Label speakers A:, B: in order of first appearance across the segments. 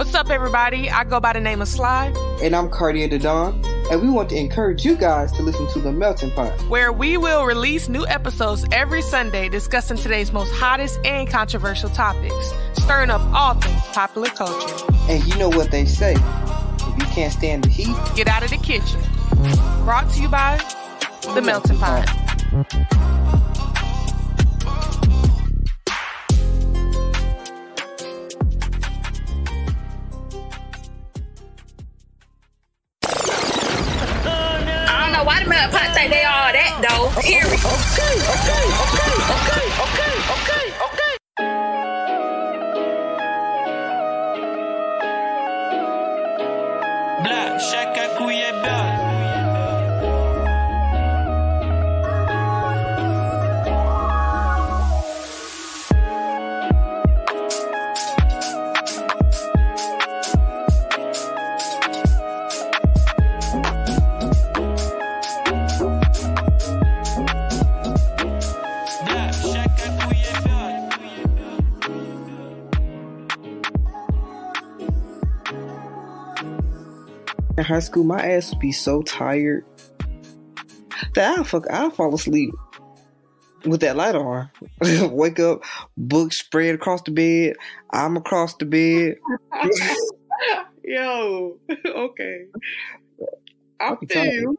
A: What's up, everybody? I go by the name of Sly.
B: And I'm KartierDaDon, and we want to encourage you guys to listen to The Melting Pot,
A: where we will release new episodes every Sunday discussing today's most hottest and controversial topics, stirring up all things popular culture.
B: And you know what they say, if you can't stand the heat,
A: get out of the kitchen. Brought to you by The Melting Pot.
C: Why the Melting Pot think they all that though? Period. Okay.
D: Black, chaque couille est belle.
B: in high school, my ass would be so tired that I'll fall asleep with that light on. Wake up, books spread across the bed. I'm across the bed.
E: Yo, okay. I feel you.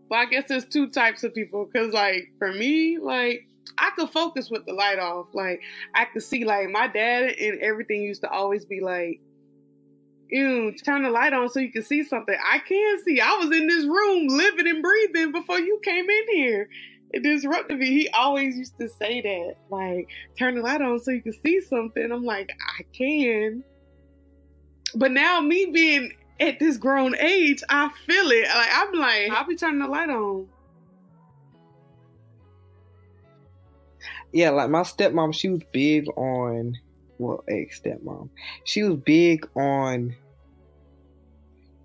E: Well, I guess there's two types of people. Because, like, for me, like, I could focus with the light off. Like, I could see, like, my dad and everything used to always be like, turn the light on so you can see something. I can see. I was in this room living and breathing before you came in here. It disrupted me. He always used to say that. Like, turn the light on so you can see something. I'm like, I can. But now me being at this grown age, I feel it. Like, I'm like, I'll be turning the light on.
B: Yeah, like my stepmom, she was big on, well, ex-stepmom. She was big on,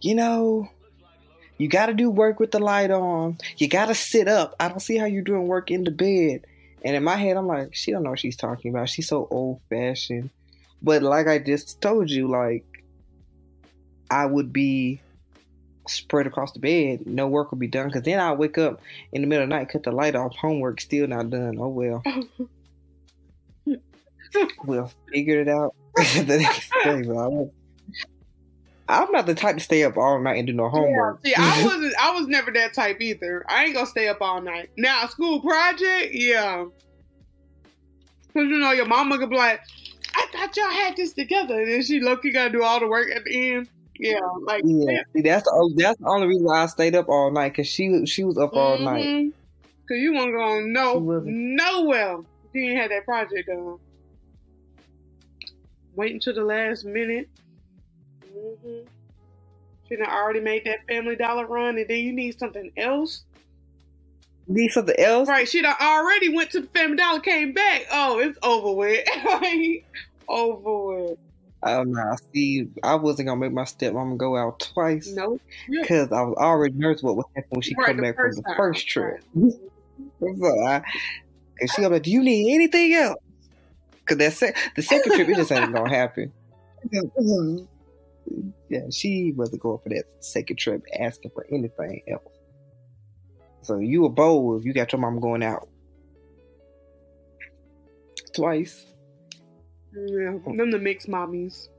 B: you got to do work with the light on. You got to sit up. I don't see how you're doing work in the bed. And in my head, I'm like, she don't know what she's talking about. She's so old-fashioned. But like I just told you, like, I would be spread across the bed. No work would be done. Because then I'll wake up in the middle of the night, cut the light off. Homework still not done. Oh, well. We'll figure it out the next day. But I'm not the type to stay up all night and do no homework.
E: Yeah, see, I was never that type either. I ain't gonna stay up all night. Now, a school project, yeah. Because, your mama could be like, I thought y'all had this together. And then she low-key gotta do all the work at the end. Yeah, like
B: yeah. See, that's the only reason why I stayed up all night, because she was up all night.
E: Because you weren't going nowhere. She ain't had that project done. Wait until the last minute. She done already made that Family Dollar run, and then you need something else.
B: Need something else?
E: Right, she done already went to the Family Dollar, came back. Oh, it's over with. Over with.
B: Oh, no. See, I wasn't going to make my stepmom go out twice.
E: Nope.
B: Because I was already nervous what would happen when she come back from the first trip. Right. So and she was like, do you need anything else? Because the second trip, it just ain't going to happen. Yeah, she wasn't going for that second trip asking for anything else. So you were bold if you got your mom going out twice.
E: Yeah, them the mixed mommies.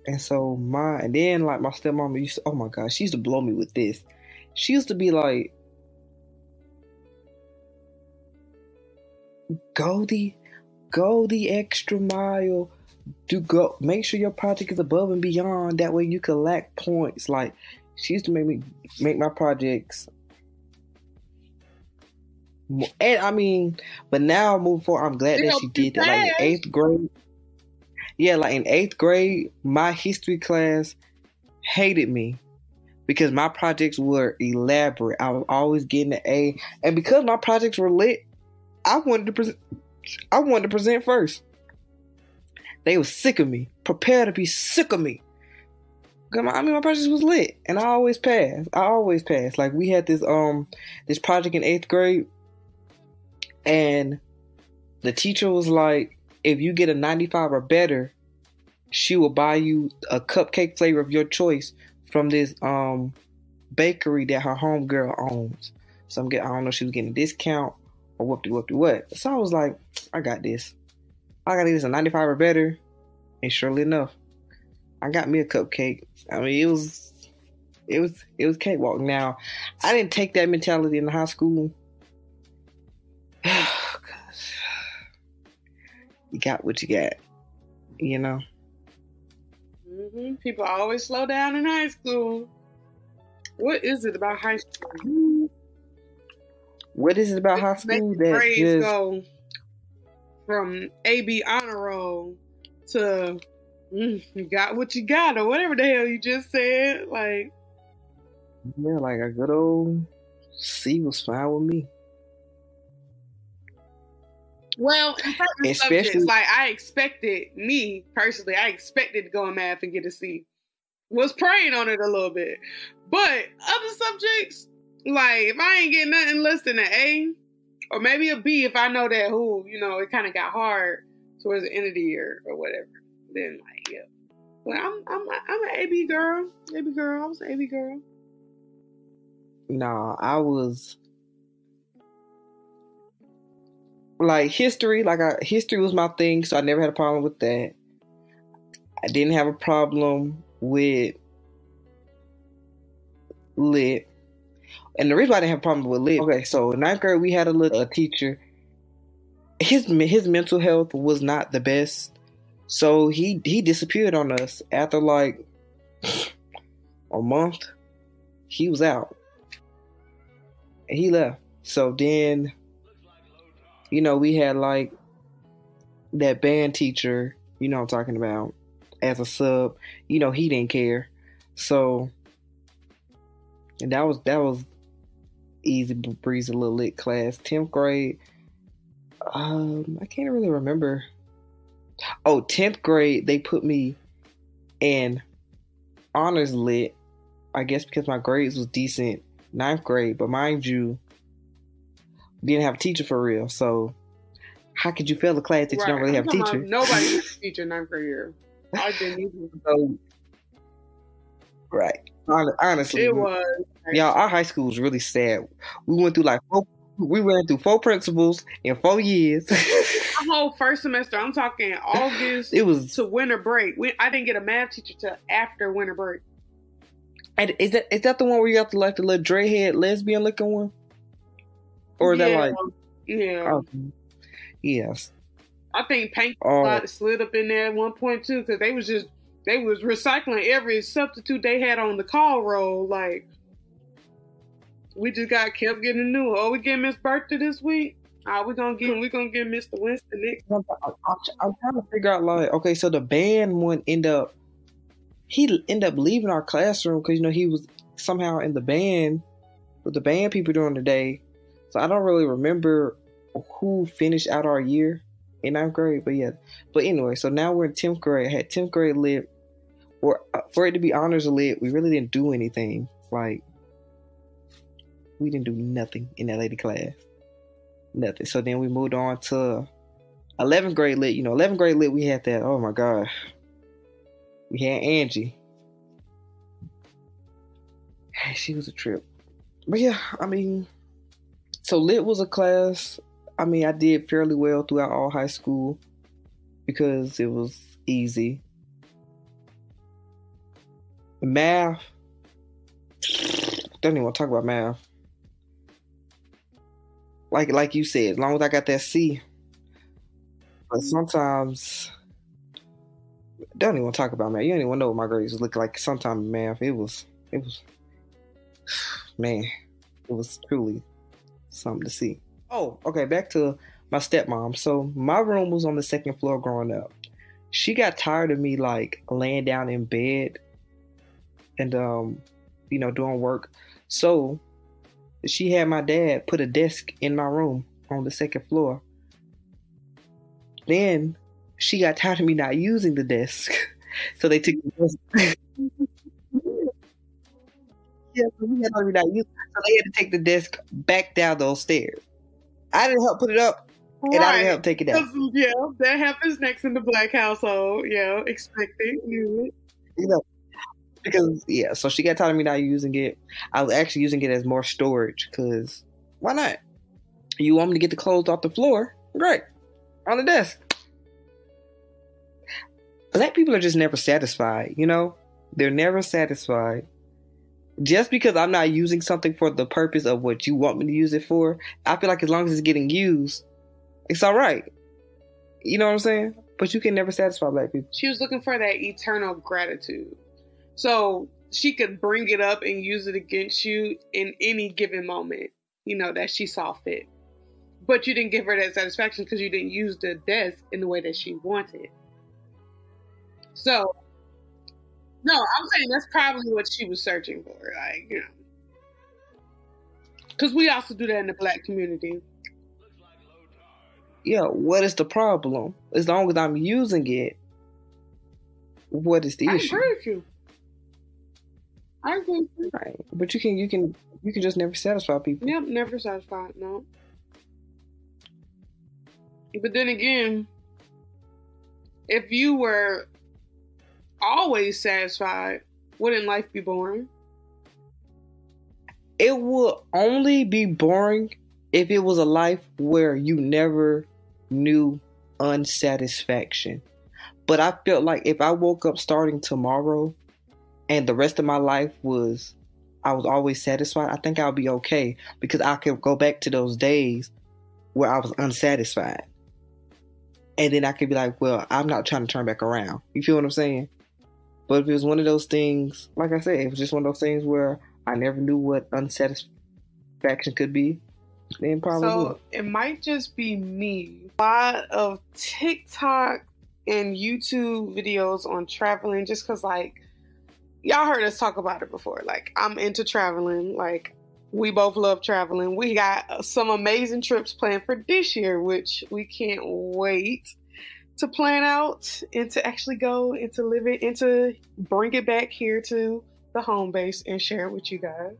B: And so and then like my stepmom used to, oh my God, she used to blow me with this. She used to be like, go the extra mile. Make sure your project is above and beyond. That way you can lack points. Like, she used to make my projects. And I mean, but now moving forward, I'm glad that she did that. Like in 8th grade. Yeah, like in 8th grade, my history class hated me because my projects were elaborate. I was always getting an A. And because my projects were lit, I wanted to present first. They were sick of me. Prepare to be sick of me. My project was lit, and I always passed. Like, we had this project in 8th grade, and the teacher was like, if you get a 95 or better, she will buy you a cupcake flavor of your choice from this bakery that her homegirl owns. So I don't know if she was getting a discount or what. So I was like, I got this. I got this a 95 or better. And surely enough, I got me a cupcake. I mean, it was cakewalk. Now, I didn't take that mentality in high school. You got what you got, you know.
E: Mm-hmm. People always slow down in high school. What is it about high school?
B: What is it about high school that
E: grades
B: just
E: go from AB honor roll to you got what you got, or whatever the hell you just said? Like,
B: yeah, like a good old C was fine with me.
E: well, in certain
B: Especially-
E: subjects, like I expected to go in math and get a C. Was praying on it a little bit, but other subjects, like if I ain't getting nothing less than an A or maybe a B, if I know that it kind of got hard towards the end of the year or whatever, then like yeah. But I'm an AB girl. I was an AB girl.
B: Nah, I was like history. History was my thing, so I never had a problem with that. I didn't have a problem with lit, and the reason why I didn't have a problem with lit. Okay, so in ninth grade we had a teacher. His mental health was not the best, so he disappeared on us after like a month. He was out. He left. So then, we had like that band teacher, what I'm talking about, as a sub. He didn't care. So, and that was easy breezy little lit class. 10th grade, I can't really remember. Oh, 10th grade, they put me in honors lit, I guess because my grades was decent. 9th grade, but mind you, didn't have a teacher for real. So how could you fail a class that you don't really have a teacher?
E: Nobody had a teacher in 9th grade year. I didn't even.
B: So, right. Honestly,
E: it was.
B: Y'all, our high school was really sad. We went through 4 principals in 4 years.
E: The whole first semester, I'm talking August to winter break. I didn't get a math teacher till after winter break.
B: And is that the one where you have to like the little dreadhead lesbian looking one? Or is that like?
E: Yeah.
B: Okay. Yes.
E: I think Paint slid up in there at one point too, because they was recycling every substitute they had on the call roll. Like, we just kept getting new. Oh, we get Miss Bertha this week. We gonna get Mr. Winston next.
B: I'm trying to figure out like, okay, so the band one ended up leaving our classroom because he was somehow in the band with the band people during the day. So I don't really remember who finished out our year in 9th grade, but yeah. But anyway, so now we're in 10th grade. I had 10th grade lit, or for it to be honors lit, we really didn't do anything. Like, we didn't do nothing in that lady class. Nothing. So then we moved on to 11th grade lit. 11th grade lit, we had that. Oh my God. We had Angie. She was a trip. But yeah, so lit was a class. I did fairly well throughout all high school because it was easy. Math, don't even want to talk about math. Like you said, as long as I got that C. But sometimes, don't even want to talk about math. You don't even know what my grades was looking like. Sometimes in math, it was, man, it was truly something to see. Oh, okay, back to my stepmom. So my room was on the 2nd floor growing up. She got tired of me like laying down in bed and doing work. So she had my dad put a desk in my room on the 2nd floor. Then she got tired of me not using the desk. So they took the desk. Yeah, so we had already not used it. So they had to take the desk back down those stairs. I didn't help put it up. And I didn't help take it out.
E: Yeah, that happens next in the black household. Yeah, expected.
B: You know, because, so she got tired of me not using it. I was actually using it as more storage, because why not? You want me to get the clothes off the floor? Great. On the desk. Black people are just never satisfied, you know? They're never satisfied. Just because I'm not using something for the purpose of what you want me to use it for, I feel like as long as it's getting used, it's all right. You know what I'm saying? But you can never satisfy black people.
E: She was looking for that eternal gratitude. So she could bring it up and use it against you in any given moment, you know, that she saw fit. But you didn't give her that satisfaction because you didn't use the desk in the way that she wanted. So, no, I'm saying that's probably what she was searching for. Like, you know. Because we also do that in the black community.
B: Yeah, what is the problem? As long as I'm using it, what is the issue?
E: I agree with you. I agree with you.
B: Right. But you can just never satisfy people.
E: Yep, never satisfied, no. But then again, if you were always satisfied, wouldn't life be boring?
B: It would only be boring if it was a life where you never knew unsatisfaction. But I felt like if I woke up starting tomorrow and the rest of my life I was always satisfied, I think I'll be okay, because I could go back to those days where I was unsatisfied. And then I could be like, well, I'm not trying to turn back around. You feel what I'm saying? But if it was one of those things, like I said, it was just one of those things where I never knew what unsatisfaction could be, then probably
E: So it might just be me. A lot of TikTok and YouTube videos on traveling, just because, like, y'all heard us talk about it before. Like, I'm into traveling. Like, we both love traveling. We got some amazing trips planned for this year, which we can't wait to plan out and to actually go and to live it and to bring it back here to the home base and share it with you guys.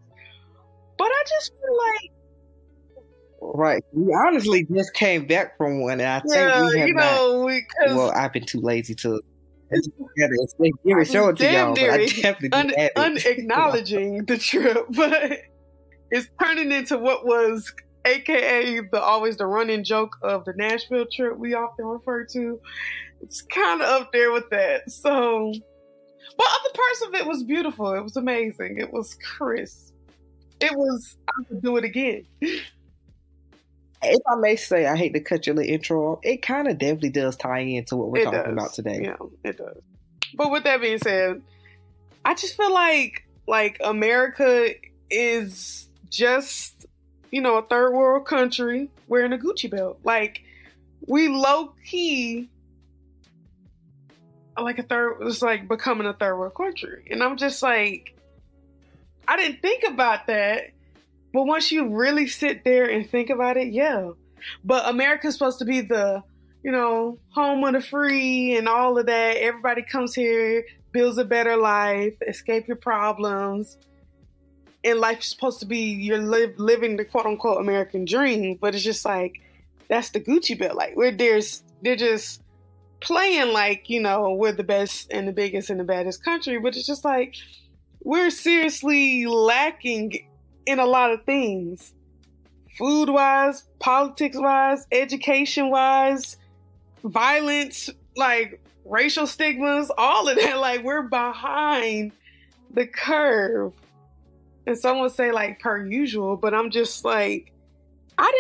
E: But I just feel like...
B: Right. We honestly just came back from one, and I think we have well, I've been too lazy to give a show it to y'all, but I definitely
E: unacknowledging the trip, but it's turning into what was AKA the running joke of the Nashville trip we often refer to. It's kind of up there with that. So, but other parts of it was beautiful. It was amazing. It was crisp. I could do it again.
B: If I may say, I hate to cut your little intro off. It kind of definitely does tie into what we're talking about today.
E: Yeah, it does. But with that being said, I just feel like America is just, a third world country wearing a Gucci belt. Like, we low key it's like becoming a third world country. And I'm just like, I didn't think about that. But once you really sit there and think about it, yeah. But America's supposed to be the, home of the free and all of that. Everybody comes here, builds a better life, escape your problems. And life's supposed to be you're living the quote unquote American dream. But it's just like, that's the Gucci belt. Like, they're just playing like, we're the best and the biggest and the baddest country. But it's just like, we're seriously lacking in a lot of things, food-wise, politics-wise, education-wise, violence, like racial stigmas, all of that. Like, we're behind the curve. And some would say like per usual, but I'm just like, I'm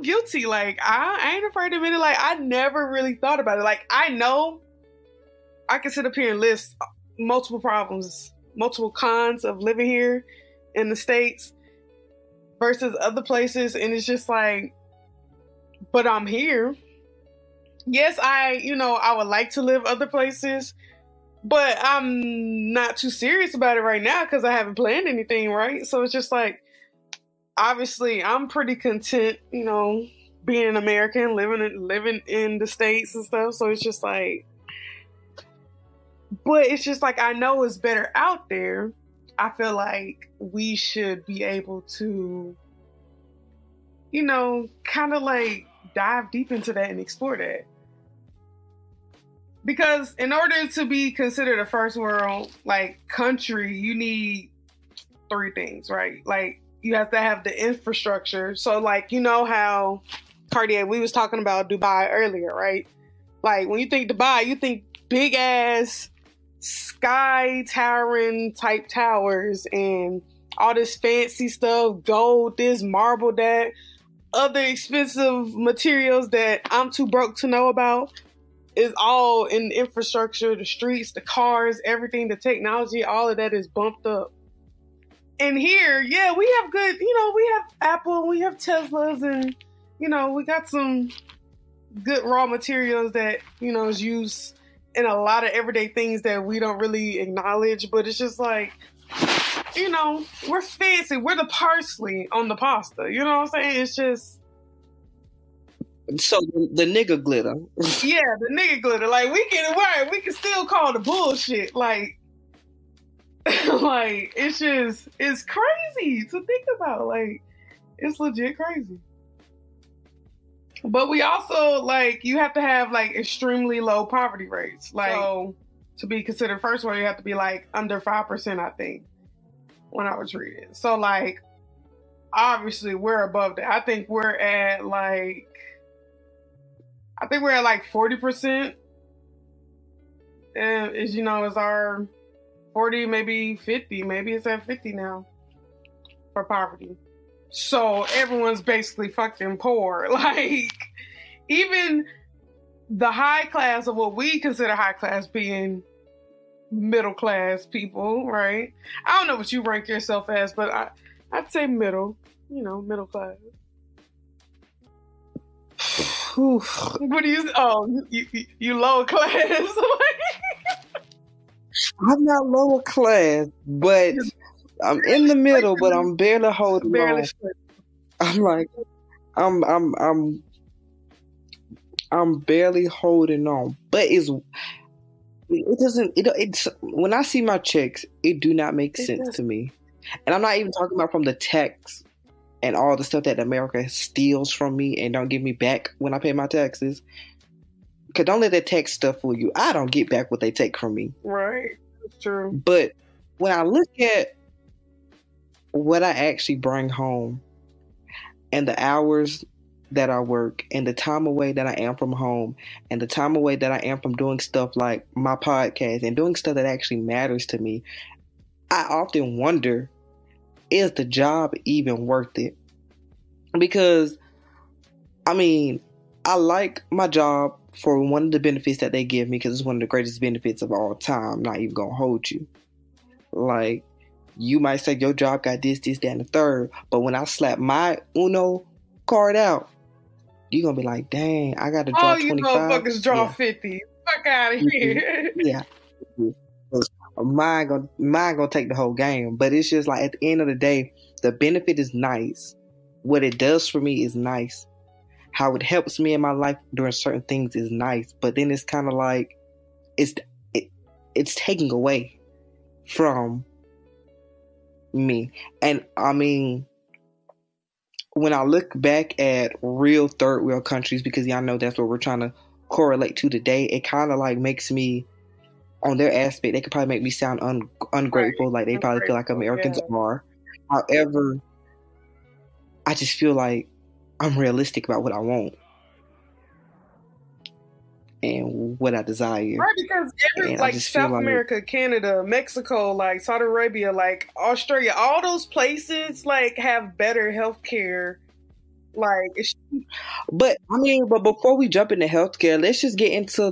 E: guilty. Like, I ain't afraid to admit it. Like, I never really thought about it. Like, I know I can sit up here and list multiple problems, multiple cons of living here in the States versus other places, and it's just like, but I'm here. Yes, I would like to live other places, but I'm not too serious about it right now because I haven't planned anything, right? So it's just like, obviously I'm pretty content, being an American, living in the States and stuff. So it's just like, but it's just like, I know it's better out there. I feel like we should be able to, kind of like dive deep into that and explore that. Because in order to be considered a first world like country, you need 3 things, right? Like you have to have the infrastructure. So like, you know how Cartier, we was talking about Dubai earlier, right? Like when you think Dubai, you think big ass sky towering type towers and all this fancy stuff, gold, this, marble, that, other expensive materials that I'm too broke to know about. Is all in the infrastructure, the streets, the cars, everything, the technology, all of that is bumped up. And here, yeah, we have good, we have Apple, we have Teslas, and, we got some good raw materials that, is used in a lot of everyday things that we don't really acknowledge. But it's just like, we're fancy. We're the parsley on the pasta. You know what I'm saying? It's just...
B: So the nigga glitter.
E: Yeah, the nigga glitter. Like we can still call the bullshit. Like it's crazy to think about. Like it's legit crazy. But we also you have to have extremely low poverty rates. So to be considered first world, you have to be under 5%, I think, when I was reading. So obviously we're above that. I think we're at 40%. And is our 40, maybe 50, maybe it's at 50 now for poverty. So everyone's basically fucking poor. Even the high class of what we consider high class being middle class people, right? I don't know what you rank yourself as, but I'd say middle, middle class. What do you? Oh, you lower class.
B: I'm not lower class, but I'm in the middle. But I'm barely holding on. I'm barely holding on. But it doesn't. It's when I see my checks, it do not make sense to me. And I'm not even talking about from the tax and all the stuff that America steals from me and don't give me back when I pay my taxes. Because don't let that tax stuff fool you. I don't get back what they take from me.
E: Right. That's true.
B: But when I look at what I actually bring home and the hours that I work and the time away that I am from home and the time away that I am from doing stuff like my podcast and doing stuff that actually matters to me, I often wonder, is the job even worth it? Because, I like my job for one of the benefits that they give me because it's one of the greatest benefits of all time. I'm not even going to hold you. You might say your job got this, that, and the third. But when I slap my Uno card out, you're going to be like, dang, I got to draw 25.
E: Oh, you motherfuckers draw 50. Fuck out of here.
B: Yeah. Mine gonna take the whole game. But it's just at the end of the day, the benefit is nice. What it does for me is nice. How it helps me in my life during certain things is nice. But then it's kind of it's taking away from me. And when I look back at real third world countries, because y'all know that's what we're trying to correlate to today, it kind of makes me, on their aspect, they could probably make me sound ungrateful, like they probably feel like Americans are. However, I just feel like I'm realistic about what I want and what I desire.
E: Right, because South America, Canada, Mexico, Saudi Arabia, Australia, all those places have better healthcare.
B: But before we jump into healthcare, let's just get into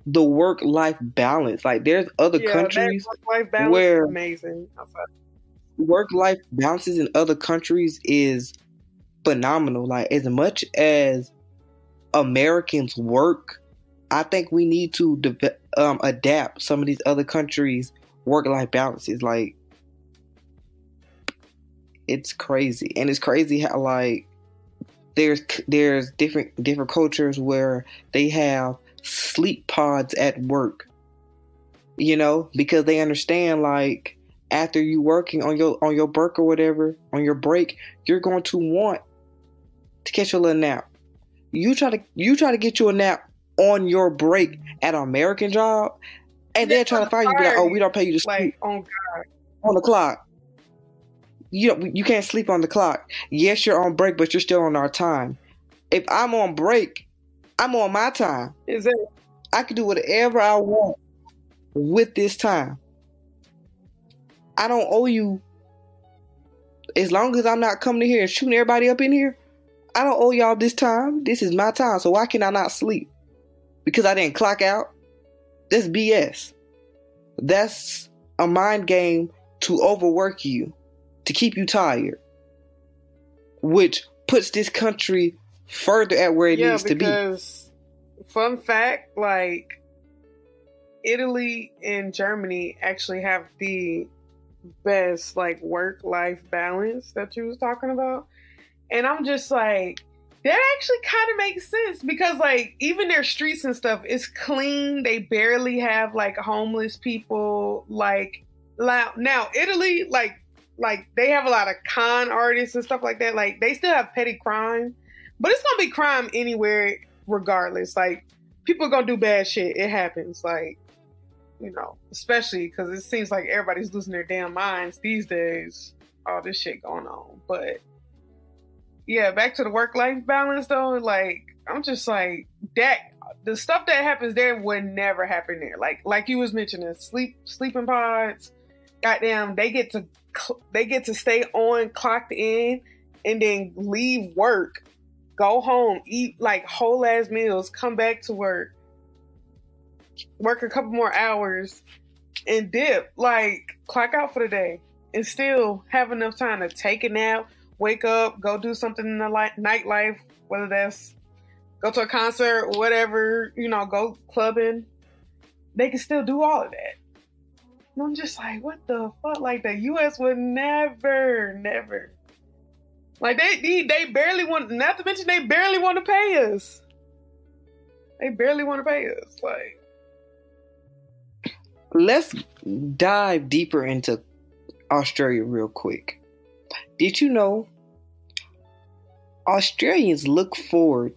B: the work-life balance. There's other countries where
E: amazing.
B: Work-life balances in other countries is phenomenal. As much as Americans work, I think we need to adapt some of these other countries' work-life balances. It's crazy, and it's crazy how there's different cultures where they have sleep pods at work, because they understand after you working on your break or whatever, on your break, you're going to want to catch a little nap. You try to get you a nap on your break at an American job, and they're trying to fire you. Be like, oh, we don't pay you to sleep
E: on
B: the clock. You can't sleep on the clock. Yes, you're on break, but you're still on our time. If I'm on break, I'm on my time. I can do whatever I want with this time. I don't owe you. As long as I'm not coming in here and shooting everybody up in here, I don't owe y'all this time. This is my time. So why can I not sleep? Because I didn't clock out? That's BS. That's a mind game to overwork you, to keep you tired, which puts this country further at where it needs to be.
E: Because, fun fact, like, Italy and Germany actually have the best, like, work-life balance that you was talking about. And I'm just like, that actually kind of makes sense because, like, even their streets and stuff is clean. They barely have, like, homeless people. Like, now, Italy, like they have a lot of con artists and stuff like that. Like, they still have petty crime. But it's going to be crime anywhere regardless. Like, people are going to do bad shit. It happens. Like, you know, especially because it seems like everybody's losing their damn minds these days. All this shit going on. But, yeah, back to the work-life balance, though. Like, I'm just like, that the stuff that happens there would never happen there. Like you was mentioning, sleeping pods. Goddamn, they get to stay on, clocked in, and then leave work. Go home, eat like whole ass meals, come back to work a couple more hours, and dip. Like, clock out for the day, and still have enough time to take a nap, wake up, go do something in the nightlife, whether that's go to a concert or whatever, you know, go clubbing. They can still do all of that. And I'm just like, what the fuck? Like, the U.S. would never. Like, they barely want, not to mention they barely want to pay us. Like,
B: let's dive deeper into Australia real quick. Did you know Australians look forward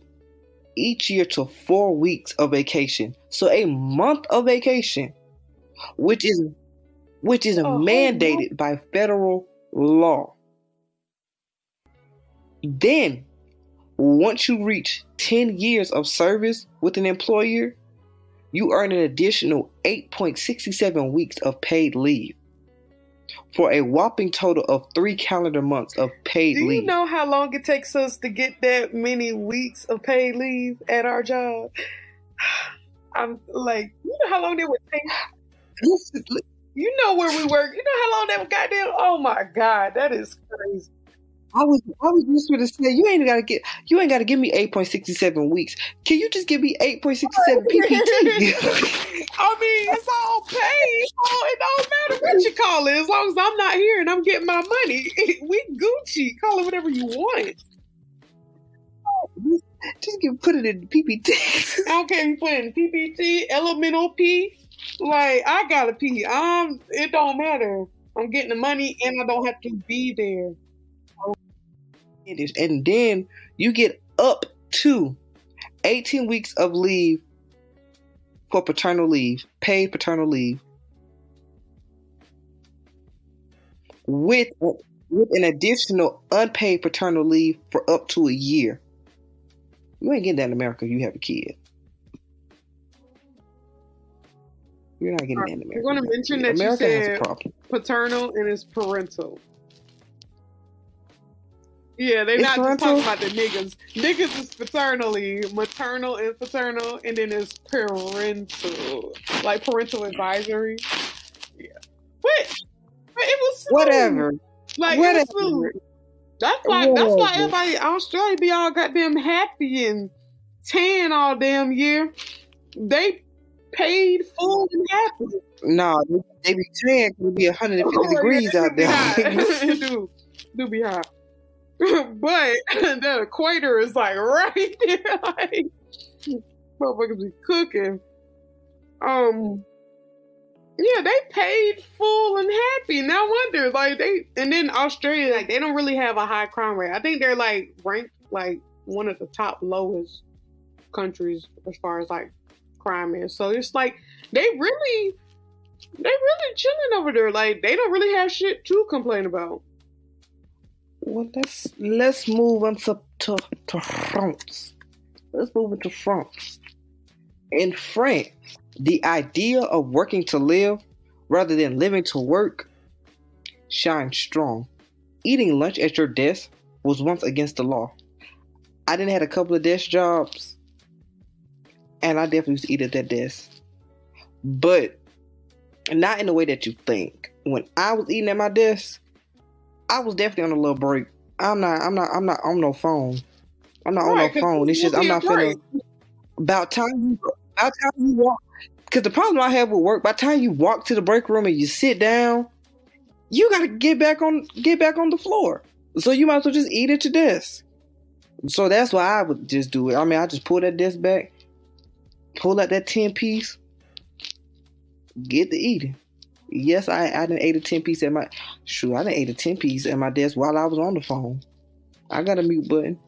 B: each year to 4 weeks of vacation? So a month of vacation, which is mandated by federal law. Then, once you reach 10 years of service with an employer, you earn an additional 8.67 weeks of paid leave for a whopping total of 3 calendar months of paid leave.
E: Do you know how long it takes us to get that many weeks of paid leave at our job? I'm like, you know how long they would take? You know where we work. You know how long that would goddamn? Oh my God, that is crazy.
B: I was just going to say, you ain't got to give me 8.67 weeks. Can you just give me 8.67 PPT?
E: I mean, it's all paid. It don't matter what you call it. As long as I'm not here and I'm getting my money, we Gucci. Call it whatever you want.
B: Just put it in PPT.
E: I don't care if you put it in PPT, elemental P. Like, I gotta pee. It don't matter. I'm getting the money and I don't have to be there.
B: And then you get up to 18 weeks of leave for paternal leave, paid paternal leave, with an additional unpaid paternal leave for up to a year. You ain't getting that in America if you have a kid. You're not getting that in America.
E: You're going to mention that America you said paternal and it's parental. Yeah, they're not just talking about the niggas. Niggas is paternally, maternal and paternal, and then it's parental. Like parental advisory. Yeah. But it was smooth.
B: Whatever.
E: Like, whatever. It was smooth. That's why everybody in Australia be all goddamn happy and tan all damn year. They paid full and happy.
B: No, they be tan. It be 150 degrees out there.
E: It do be hot. But the equator is like right there. Like, motherfuckers be cooking. Yeah, they paid full and happy. No wonder. Like, and then Australia, like, they don't really have a high crime rate. I think they're like ranked like one of the top lowest countries as far as like crime is. So it's like they really chilling over there. Like they don't really have shit to complain about.
B: Well, let's move on to France. Let's move into France. In France, the idea of working to live rather than living to work shines strong. Eating lunch at your desk was once against the law. I didn't have a couple of desk jobs, and I definitely used to eat at that desk. But not in the way that you think. When I was eating at my desk, I was definitely on a little break. I'm not on no phone. I'm not on no phone. It's just I'm not finna. About time you walk. Because the problem I have with work, by the time you walk to the break room and you sit down, you gotta get back on the floor. So you might as well just eat at your desk. So that's why I would just do it. I mean, I just pull that desk back, pull out that 10-piece, get to eating. Yes, I done ate a 10-piece at my... Sure, I done ate a 10-piece at my desk while I was on the phone. I got a mute button.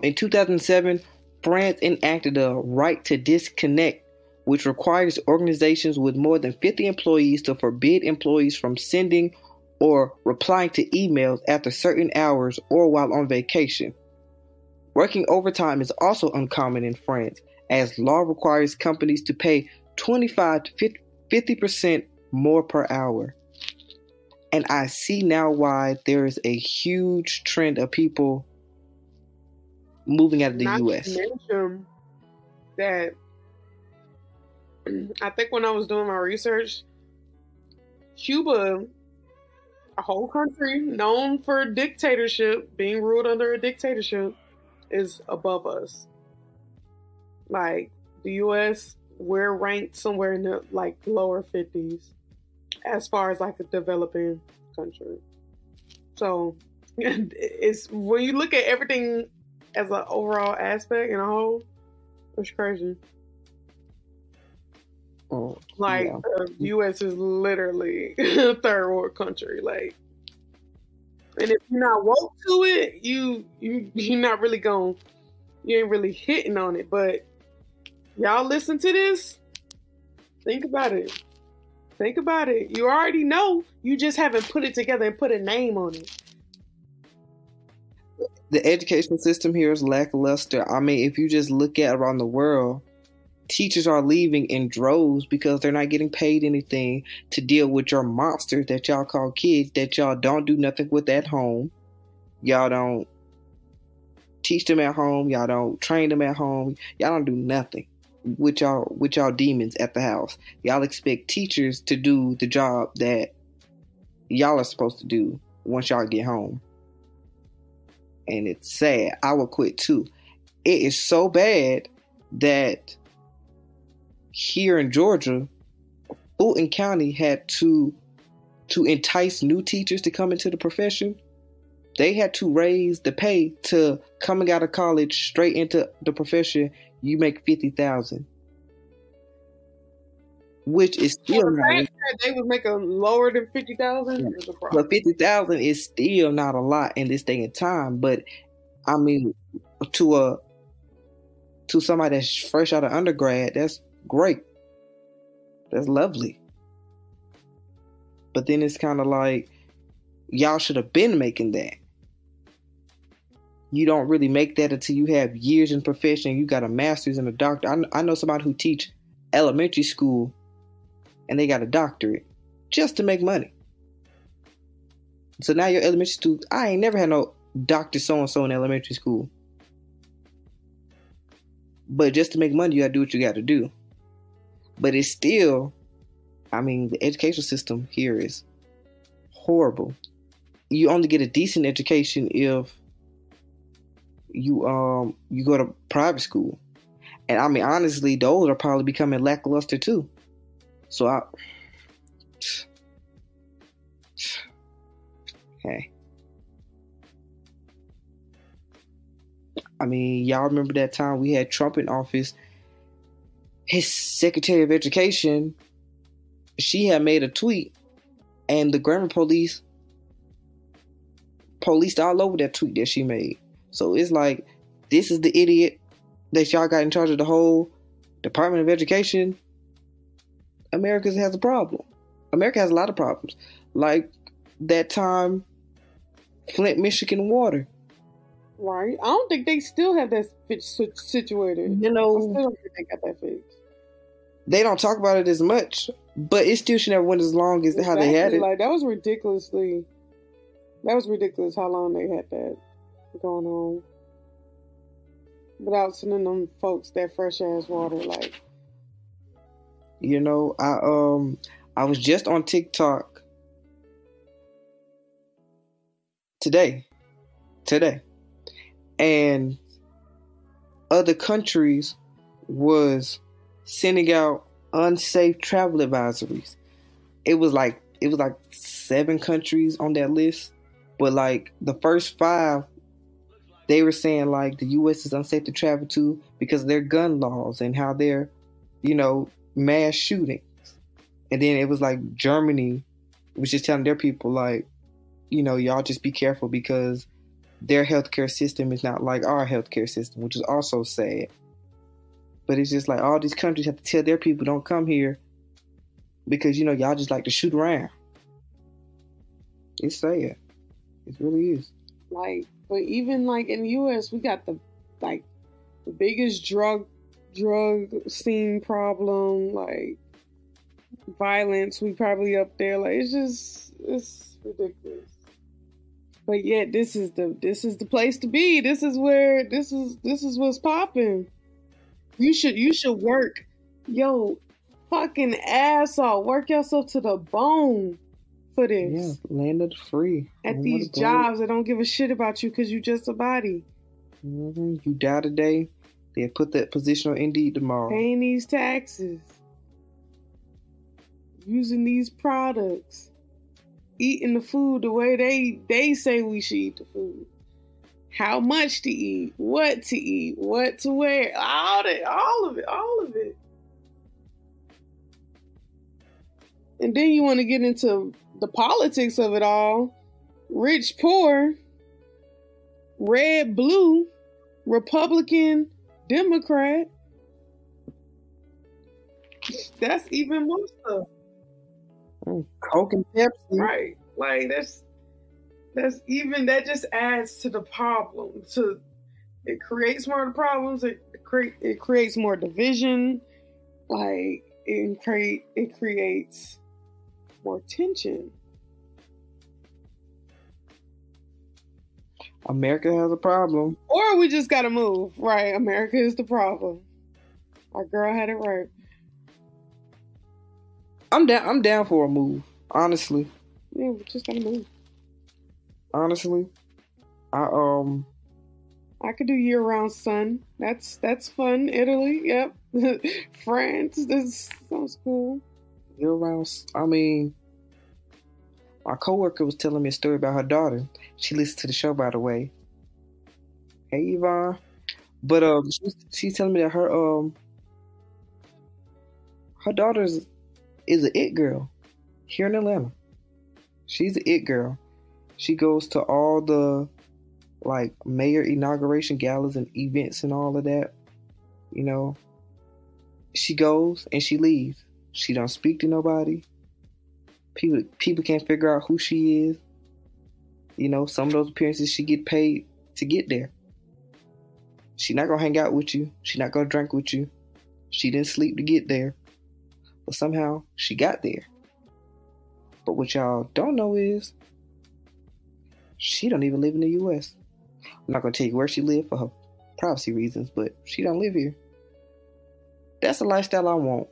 B: In 2007, France enacted a right to disconnect, which requires organizations with more than 50 employees to forbid employees from sending or replying to emails after certain hours or while on vacation. Working overtime is also uncommon in France, as law requires companies to pay 25 to 50% more per hour. And I see now why there is a huge trend of people moving out of the U.S.
E: To mention that I think when I was doing my research, Cuba, a whole country known for dictatorship, being ruled under a dictatorship, is above us. Like the U.S., we're ranked somewhere in the like lower 50s as far as like a developing country. So it's when you look at everything as an overall aspect in a whole, it's crazy.
B: Oh,
E: like
B: yeah.
E: The U.S. is literally a third world country. Like, and if you're not woke to it, you're not really you ain't really hitting on it. But y'all listen to this. Think about it. Think about it. You already know. You just haven't put it together and put a name on it.
B: The education system here is lackluster. I mean, if you just look at around the world, teachers are leaving in droves because they're not getting paid anything to deal with your monsters that y'all call kids that y'all don't do nothing with at home. Y'all don't teach them at home. Y'all don't train them at home. Y'all don't do nothing with y'all demons at the house. Y'all expect teachers to do the job that y'all are supposed to do once y'all get home. And it's sad. I would quit too. It is so bad that here in Georgia, Fulton County had to entice new teachers to come into the profession. They had to raise the pay to coming out of college straight into the profession. You make $50,000, which is still not.
E: They was making lower than $50,000.
B: But $50,000 is still not a lot in this day and time. But I mean, to somebody that's fresh out of undergrad, that's great. That's lovely. But then it's kind of like y'all should have been making that. You don't really make that until you have years in profession. You got a master's and a doctor. I know somebody who teach elementary school and they got a doctorate just to make money. So now your elementary school, I ain't never had no Dr. So-and-so in elementary school. But just to make money, you got to do what you got to do. But it's still, I mean, the education system here is horrible. You only get a decent education if you go to private school. And I mean, honestly, those are probably becoming lackluster too. So hey. I mean, y'all remember that time we had Trump in office? His Secretary of Education, she had made a tweet, and the grammar police policed all over that tweet that she made. So it's like, this is the idiot that y'all got in charge of the whole Department of Education. America has a problem. America has a lot of problems. Like that time, Flint, Michigan water.
E: Right. I don't think they still have that situated.
B: You
E: I
B: know,
E: still don't think they got that fixed.
B: they don't talk about it as much, but it still should never went as long as how they had it.
E: Like, that was ridiculous how long they had that going on. Without sending them folks that fresh ass water, like.
B: You know, I was just on TikTok today, and other countries was sending out unsafe travel advisories. It was like 7 countries on that list, but like the first 5, they were saying like the U.S. is unsafe to travel to because of their gun laws and how they're, you know, mass shootings. And then it was like Germany was just telling their people like, you know, y'all just be careful because their healthcare system is not like our healthcare system, which is also sad. But it's just like all these countries have to tell their people don't come here because, you know, y'all just like to shoot around. It's sad. It really is.
E: Like, but even like in the U.S., we got the biggest drug scene problem, like violence. We probably up there. Like, it's ridiculous. But yet, this is the place to be. This is what's popping. You should work, yo, fucking ass off. Work yourself to the bone for this.
B: Yeah, land of the free.
E: At these jobs that don't give a shit about you because you just a body.
B: Mm-hmm. You die today, they'll put that position on Indeed tomorrow.
E: Paying these taxes. Using these products. Eating the food the way they say we should eat the food. How much to eat, what to wear, all of it. And then you want to get into the politics of it all. Rich, poor, red, blue, Republican, Democrat. That's even more stuff.
B: Coke and Pepsi.
E: Right. Like that just adds to the problem. It creates more problems. It creates more division. Like it creates more tension.
B: America has a problem.
E: Or we just gotta move. Right. America is the problem. Our girl had it right.
B: I'm down for a move, honestly.
E: Yeah, we just gotta move.
B: Honestly,
E: I could do year-round sun. That's fun. Italy, yep. France, this sounds cool.
B: Year-round. I mean, my coworker was telling me a story about her daughter. She listens to the show, by the way. Hey, Yvonne. But she's telling me that her daughter is an it girl here in Atlanta. She's an it girl. She goes to all the like mayor inauguration galas and events and all of that. You know, she goes and she leaves. She don't speak to nobody. People can't figure out who she is. You know, some of those appearances she get paid to get there. She not gonna hang out with you. She not gonna drink with you. She didn't sleep to get there. But somehow she got there. But what y'all don't know is she don't even live in the U.S. I'm not gonna tell you where she lives for her privacy reasons, but she don't live here. That's the lifestyle I want.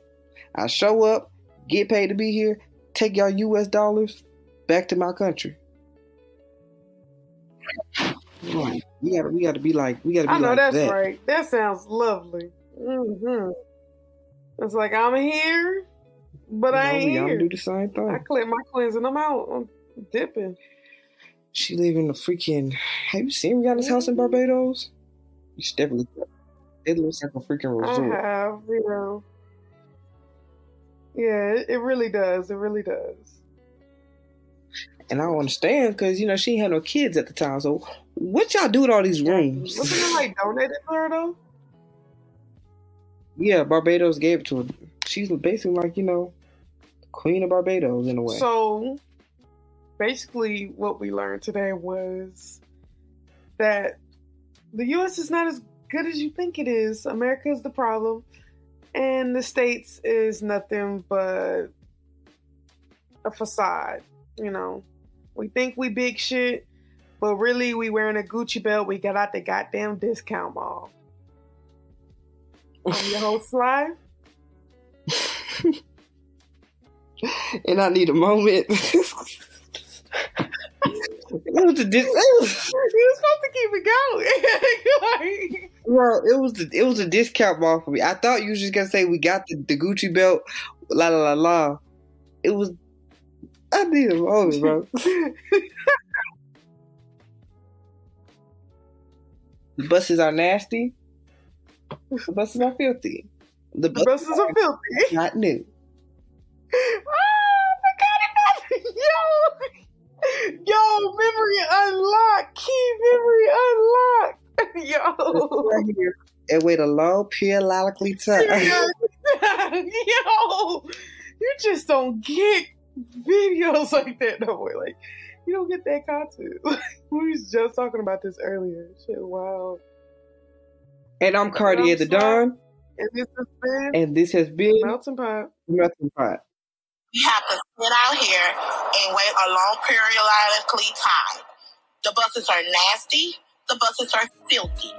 B: I show up, get paid to be here, take y'all U.S. dollars back to my country. Right. We gotta be like that.
E: I know that's right. That sounds lovely. Mm-hmm. It's like I'm here, but I ain't here.
B: Y'all do the same thing.
E: I collect my coins and I'm out. I'm dipping.
B: She live in the freaking. Have you seen Rihanna's house in Barbados? You should definitely. It looks like a freaking resort.
E: I have, you know. Yeah, it really does. It really does.
B: And I don't understand because, you know, she ain't had no kids at the time. So what y'all do with all these rooms?
E: Wasn't it like donated to her though?
B: Yeah, Barbados gave it to her. She's basically like, you know, Queen of Barbados in a way.
E: So basically what we learned today was that the U.S. is not as good as you think it is. America is the problem. And the States is nothing but a facade, you know. We think we big shit, but really we wearing a Gucci belt. We got out the goddamn discount mall. I'm your host, Sly.
B: And I need a moment. You're supposed
E: to keep it going.
B: Well, it was a discount mall for me. I thought you was just gonna say we got the Gucci belt, la la la la. It was. I need a moment, bro. The buses are nasty. The buses are filthy. The buses are filthy. Not new.
E: I forgot about it. Yo, memory unlocked. Key memory unlocked. Yo.
B: Right here. And wait a long periodically time.
E: Yo, you just don't get videos like that no more. Like, you don't get that content. We was just talking about this earlier. Shit, wow.
B: And I'm KartierDaDon. And this has been
E: Melting Pot.
B: Melting Pot.
C: We have to sit out here and wait a long periodically time. The buses are nasty. The buses are filthy.